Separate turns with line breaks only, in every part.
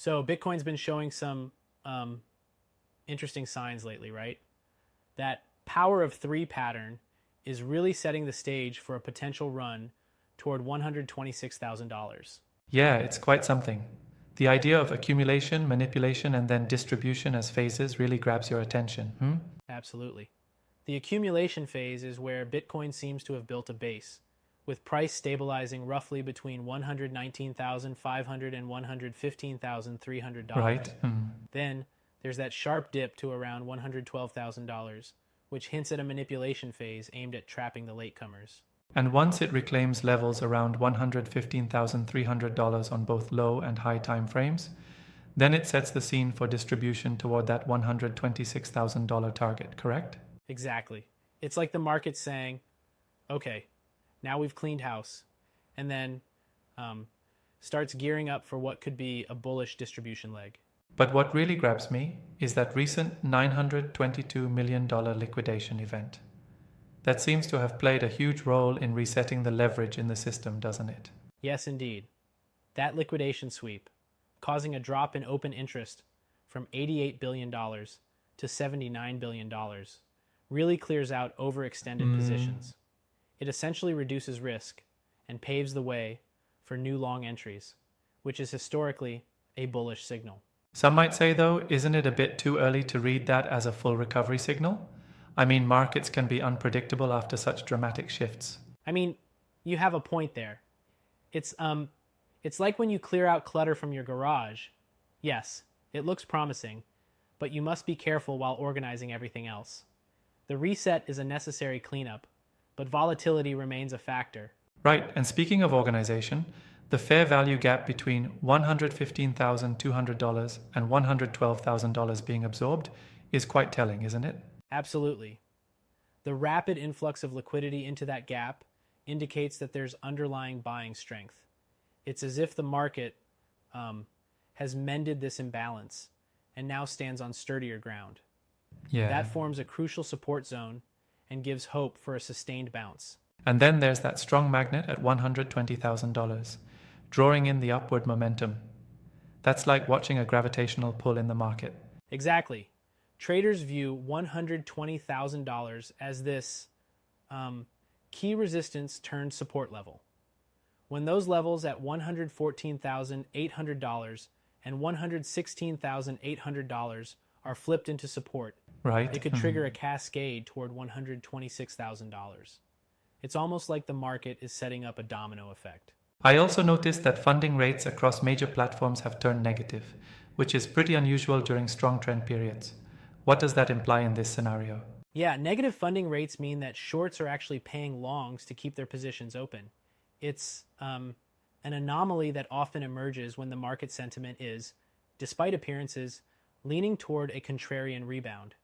So Bitcoin's been showing some interesting signs lately, right? That power of three pattern is really setting the stage for a potential run toward $126,000.
Yeah, it's quite something. The idea of accumulation, manipulation, and then distribution as phases really grabs your attention.
Absolutely. The accumulation phase is where Bitcoin seems to have built a base, with price stabilizing roughly between $119,500 and $115,300.
Right?
Then there's that sharp dip to around $112,000, which hints at a manipulation phase aimed at trapping the latecomers.
And once it reclaims levels around $115,300 on both low and high time frames, then it sets the scene for distribution toward that $126,000 target, correct?
Exactly. It's like the market saying, okay, now we've cleaned house, and then starts gearing up for what could be a bullish distribution leg.
But what really grabs me is that recent $922 million liquidation event. That seems to have played a huge role in resetting the leverage in the system, doesn't it?
Yes, indeed. That liquidation sweep, causing a drop in open interest from $88 billion to $79 billion, really clears out overextended positions. It essentially reduces risk and paves the way for new long entries, which is historically a bullish signal.
Some might say, though, isn't it a bit too early to read that as a full recovery signal? I mean, markets can be unpredictable after such dramatic shifts.
I mean, you have a point there. It's like when you clear out clutter from your garage. Yes, it looks promising, but you must be careful while organizing everything else. The reset is a necessary cleanup, but volatility remains a factor.
Right, and speaking of organization, the fair value gap between $115,200 and $112,000 being absorbed is quite telling, isn't it?
Absolutely. The rapid influx of liquidity into that gap indicates that there's underlying buying strength. It's as if the market has mended this imbalance and now stands on sturdier ground.
Yeah.
That forms a crucial support zone and gives hope for a sustained bounce.
And then there's that strong magnet at $120,000, drawing in the upward momentum. That's like watching a gravitational pull in the market.
Exactly. Traders view $120,000 as this key resistance turned support level. When those levels at $114,800 and $116,800 are flipped into support,
Right.
it could trigger a cascade toward $126,000. It's almost like the market is setting up a domino effect.
I also noticed that funding rates across major platforms have turned negative, which is pretty unusual during strong trend periods. What does that imply in this scenario?
Yeah, negative funding rates mean that shorts are actually paying longs to keep their positions open. It's an anomaly that often emerges when the market sentiment is, despite appearances, leaning toward a contrarian rebound.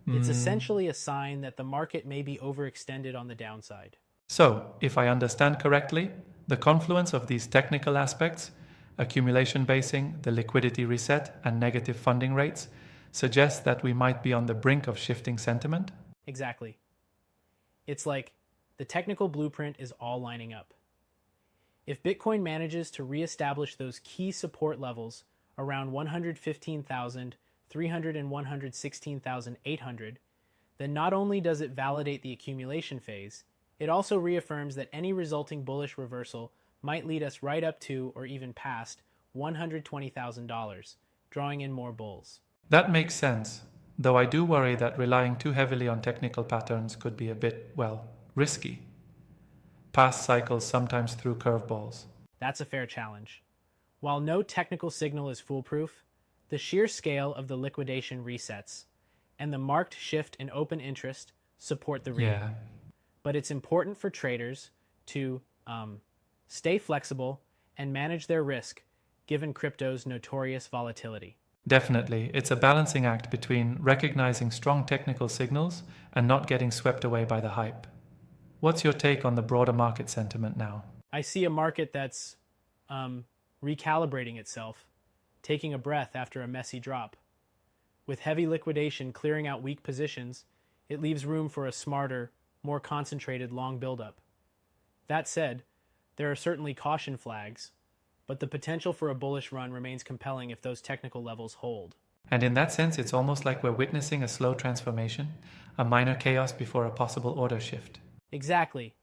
It's essentially a sign that the market may be overextended on the downside.
So, if I understand correctly, the confluence of these technical aspects, accumulation basing, the liquidity reset, and negative funding rates, suggests that we might be on the brink of shifting sentiment?
Exactly. It's like the technical blueprint is all lining up. If Bitcoin manages to reestablish those key support levels around 115,300 and 116,800, then not only does it validate the accumulation phase, it also reaffirms that any resulting bullish reversal might lead us right up to or even past $120,000, drawing in more bulls.
That makes sense, though I do worry that relying too heavily on technical patterns could be a bit, well, risky. Past cycles sometimes threw curveballs.
That's a fair challenge. While no technical signal is foolproof, the sheer scale of the liquidation resets and the marked shift in open interest support the read.
Yeah.
But it's important for traders to stay flexible and manage their risk given crypto's notorious volatility.
Definitely, it's a balancing act between recognizing strong technical signals and not getting swept away by the hype. What's your take on the broader market sentiment now?
I see a market that's recalibrating itself, taking a breath after a messy drop. With heavy liquidation clearing out weak positions, it leaves room for a smarter, more concentrated long buildup. That said, there are certainly caution flags. but the potential for a bullish run remains compelling if those technical levels hold.
And in that sense, it's almost like we're witnessing a slow transformation, a minor chaos before a possible order shift.
Exactly.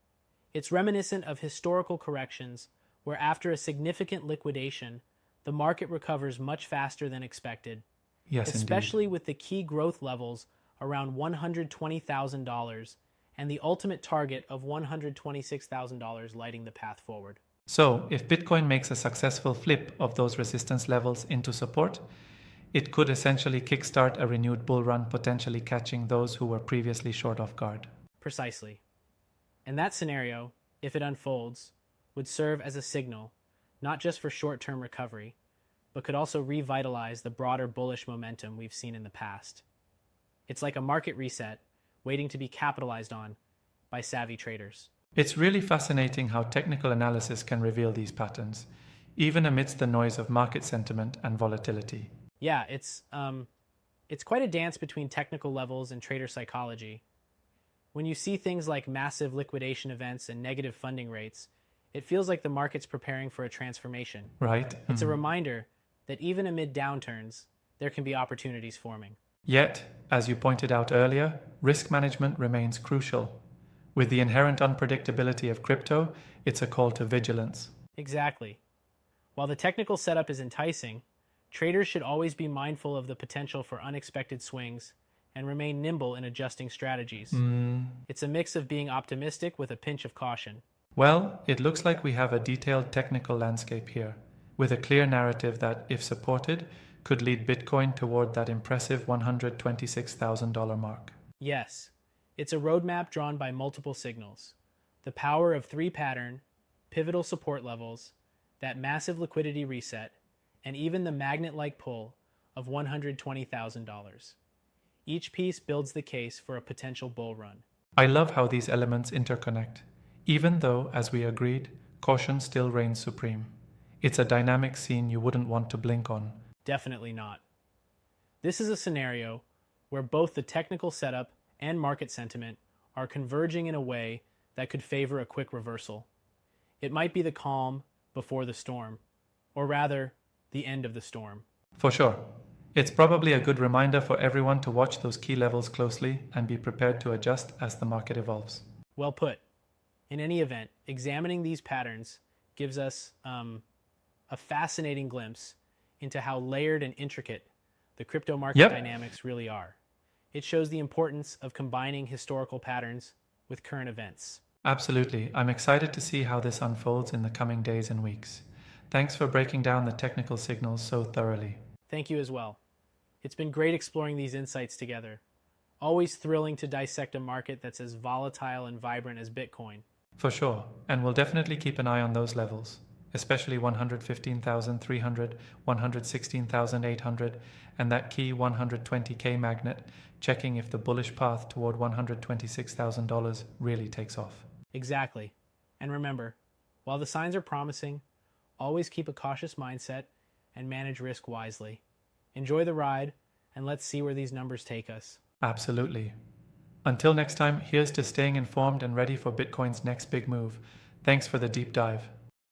It's reminiscent of historical corrections where after a significant liquidation, the market recovers much faster than expected,
Yes,
especially
indeed.
with the key growth levels around $120,000 and the ultimate target of $126,000 lighting the path forward.
So, if Bitcoin makes a successful flip of those resistance levels into support, it could essentially kickstart a renewed bull run, potentially catching those who were previously short off guard.
Precisely. And that scenario, if it unfolds, would serve as a signal, not just for short-term recovery, but could also revitalize the broader bullish momentum we've seen in the past. It's like a market reset waiting to be capitalized on by savvy traders.
It's really fascinating how technical analysis can reveal these patterns, even amidst the noise of market sentiment and volatility.
Yeah, it's quite a dance between technical levels and trader psychology. When you see things like massive liquidation events and negative funding rates, it feels like the market's preparing for a transformation.
Right?
It's a reminder that even amid downturns, there can be opportunities forming.
Yet, as you pointed out earlier, risk management remains crucial. With the inherent unpredictability of crypto, it's a call to vigilance.
Exactly. While the technical setup is enticing, traders should always be mindful of the potential for unexpected swings and remain nimble in adjusting strategies. It's a mix of being optimistic with a pinch of caution.
Well, it looks like we have a detailed technical landscape here, with a clear narrative that, if supported, could lead Bitcoin toward that impressive $126,000 mark.
Yes, it's a roadmap drawn by multiple signals. The power of three pattern, pivotal support levels, that massive liquidity reset, and even the magnet-like pull of $120,000. Each piece builds the case for a potential bull run.
I love how these elements interconnect, even though, as we agreed, caution still reigns supreme. It's a dynamic scene you wouldn't want to blink on.
Definitely not. This is a scenario where both the technical setup and market sentiment are converging in a way that could favor a quick reversal. It might be the calm before the storm, or rather, the end of the storm.
For sure. It's probably a good reminder for everyone to watch those key levels closely and be prepared to adjust as the market evolves.
Well put. In any event, examining these patterns gives us a fascinating glimpse into how layered and intricate the crypto market dynamics really are. It shows the importance of combining historical patterns with current events.
Absolutely. I'm excited to see how this unfolds in the coming days and weeks. Thanks for breaking down the technical signals so thoroughly.
Thank you as well. It's been great exploring these insights together. Always thrilling to dissect a market that's as volatile and vibrant as Bitcoin.
For sure, and we'll definitely keep an eye on those levels, especially 115,300, 116,800, and that key 120K magnet, checking if the bullish path toward $126,000 really takes off.
Exactly. And remember, while the signs are promising, always keep a cautious mindset and manage risk wisely. Enjoy the ride, and let's see where these numbers take us.
Absolutely. Until next time, here's to staying informed and ready for Bitcoin's next big move. Thanks for the deep dive.